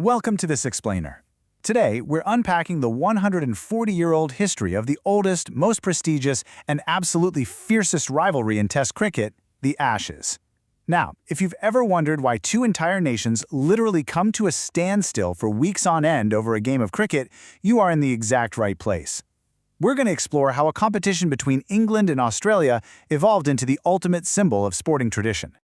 Welcome to this explainer. Today, we're unpacking the 140-year-old history of the oldest, most prestigious, and absolutely fiercest rivalry in Test cricket, the Ashes. Now, if you've ever wondered why two entire nations literally come to a standstill for weeks on end over a game of cricket, you are in the exact right place. We're going to explore how a competition between England and Australia evolved into the ultimate symbol of sporting tradition.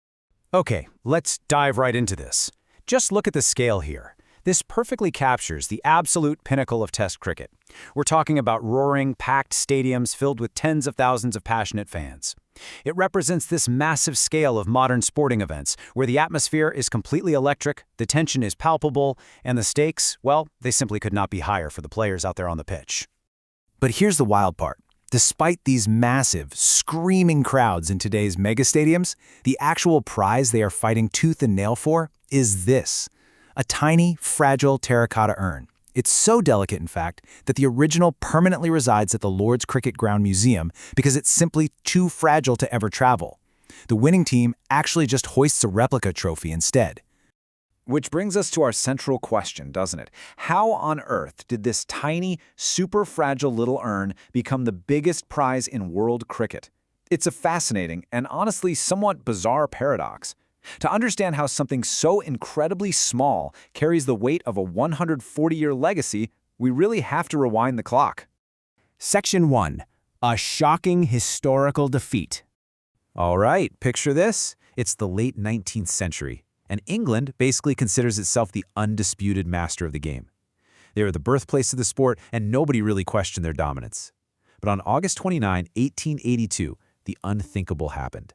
Okay, let's dive right into this. Just look at the scale here. This perfectly captures the absolute pinnacle of Test cricket. We're talking about roaring, packed stadiums filled with tens of thousands of passionate fans. It represents this massive scale of modern sporting events, where the atmosphere is completely electric, the tension is palpable, and the stakes, well, they simply could not be higher for the players out there on the pitch. But here's the wild part. Despite these massive, screaming crowds in today's mega stadiums, the actual prize they are fighting tooth and nail for is this: a tiny, fragile terracotta urn. It's so delicate, in fact, that the original permanently resides at the Lord's Cricket Ground Museum because it's simply too fragile to ever travel. The winning team actually just hoists a replica trophy instead. Which brings us to our central question, doesn't it? How on earth did this tiny, super fragile little urn become the biggest prize in world cricket? It's a fascinating and honestly somewhat bizarre paradox. To understand how something so incredibly small carries the weight of a 140-year legacy, we really have to rewind the clock. Section 1. A shocking historical defeat. All right, picture this. It's the late 19th century, and England basically considers itself the undisputed master of the game. They are the birthplace of the sport, and nobody really questioned their dominance. But on August 29, 1882, the unthinkable happened.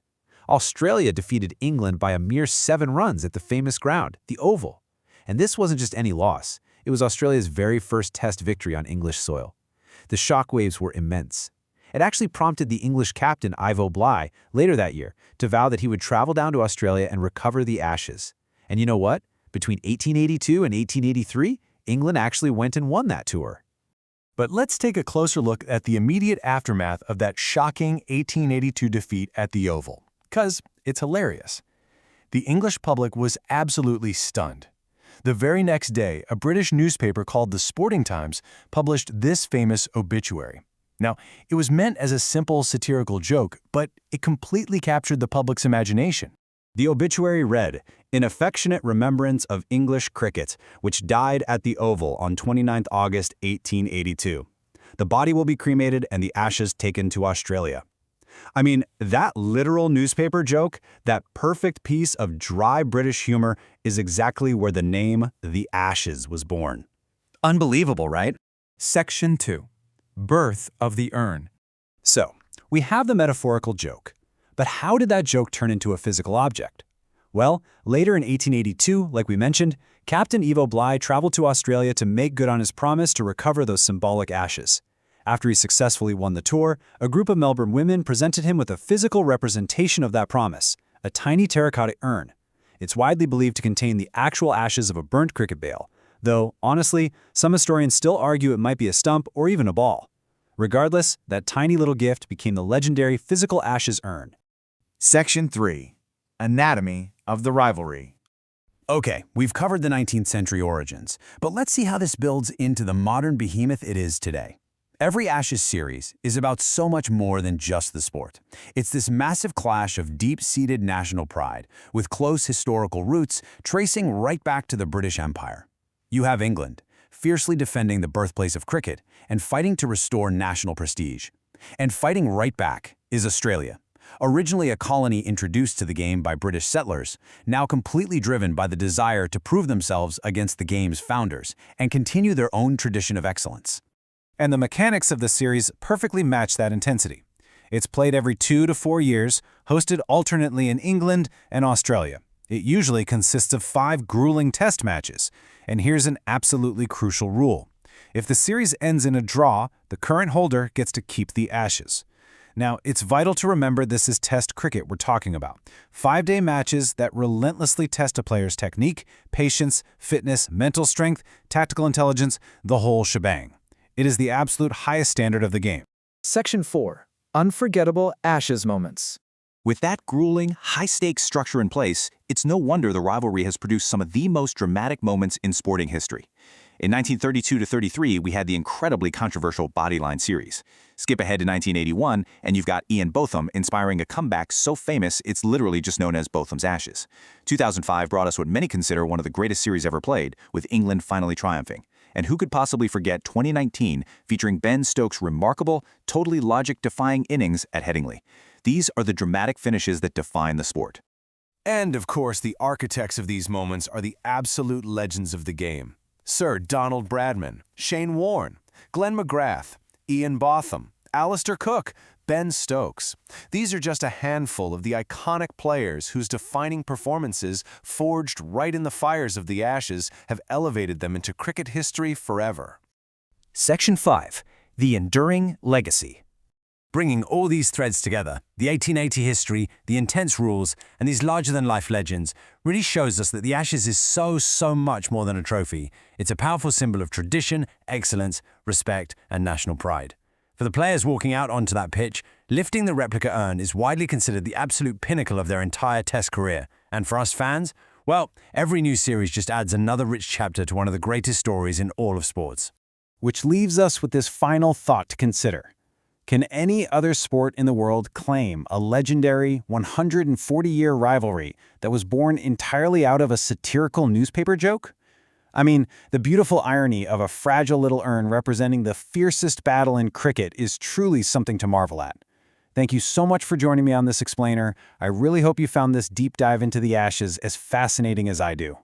Australia defeated England by a mere 7 runs at the famous ground, the Oval. And this wasn't just any loss. It was Australia's very first Test victory on English soil. The shockwaves were immense. It actually prompted the English captain, Ivo Bligh, later that year, to vow that he would travel down to Australia and recover the Ashes. And you know what? Between 1882 and 1883, England actually went and won that tour. But let's take a closer look at the immediate aftermath of that shocking 1882 defeat at the Oval. Because it's hilarious. The English public was absolutely stunned. The very next day, a British newspaper called the Sporting Times published this famous obituary. Now, it was meant as a simple satirical joke, but it completely captured the public's imagination. The obituary read, "In affectionate remembrance of English cricket, which died at the Oval on 29th August 1882. The body will be cremated and the ashes taken to Australia." I mean, that literal newspaper joke, that perfect piece of dry British humor, is exactly where the name The Ashes was born. Unbelievable, right? Section 2. Birth of the Urn. So, we have the metaphorical joke. But how did that joke turn into a physical object? Well, later in 1882, like we mentioned, Captain Ivo Bligh traveled to Australia to make good on his promise to recover those symbolic ashes. After he successfully won the tour, a group of Melbourne women presented him with a physical representation of that promise, a tiny terracotta urn. It's widely believed to contain the actual ashes of a burnt cricket bale, though, honestly, some historians still argue it might be a stump or even a ball. Regardless, that tiny little gift became the legendary physical ashes urn. Section 3. Anatomy of the rivalry. Okay, we've covered the 19th century origins, but let's see how this builds into the modern behemoth it is today. Every Ashes series is about so much more than just the sport. It's this massive clash of deep-seated national pride, with close historical roots tracing right back to the British Empire. You have England, fiercely defending the birthplace of cricket and fighting to restore national prestige. And fighting right back is Australia, originally a colony introduced to the game by British settlers, now completely driven by the desire to prove themselves against the game's founders and continue their own tradition of excellence. And the mechanics of the series perfectly match that intensity. It's played every 2 to 4 years, hosted alternately in England and Australia. It usually consists of 5 grueling test matches. And here's an absolutely crucial rule. If the series ends in a draw, the current holder gets to keep the Ashes. Now, it's vital to remember this is Test cricket we're talking about. 5-day matches that relentlessly test a player's technique, patience, fitness, mental strength, tactical intelligence, the whole shebang. It is the absolute highest standard of the game. Section 4. Unforgettable Ashes moments. With that grueling, high-stakes structure in place, it's no wonder the rivalry has produced some of the most dramatic moments in sporting history. In 1932-33, we had the incredibly controversial Bodyline series. Skip ahead to 1981, and you've got Ian Botham inspiring a comeback so famous it's literally just known as Botham's Ashes. 2005 brought us what many consider one of the greatest series ever played, with England finally triumphing. And who could possibly forget 2019 featuring Ben Stokes' remarkable, totally logic-defying innings at Headingley. These are the dramatic finishes that define the sport. And, of course, the architects of these moments are the absolute legends of the game. Sir Donald Bradman, Shane Warne, Glenn McGrath, Ian Botham, Alistair Cook, Ben Stokes. These are just a handful of the iconic players whose defining performances, forged right in the fires of the Ashes, have elevated them into cricket history forever. Section 5. The Enduring Legacy. Bringing all these threads together, the 1880 history, the intense rules, and these larger-than-life legends really shows us that the Ashes is so much more than a trophy. It's a powerful symbol of tradition, excellence, respect, and national pride. For the players walking out onto that pitch, lifting the replica urn is widely considered the absolute pinnacle of their entire Test career. And for us fans, well, every new series just adds another rich chapter to one of the greatest stories in all of sports. Which leaves us with this final thought to consider. Can any other sport in the world claim a legendary 140-year rivalry that was born entirely out of a satirical newspaper joke? I mean, the beautiful irony of a fragile little urn representing the fiercest battle in cricket is truly something to marvel at. Thank you so much for joining me on this explainer. I really hope you found this deep dive into the Ashes as fascinating as I do.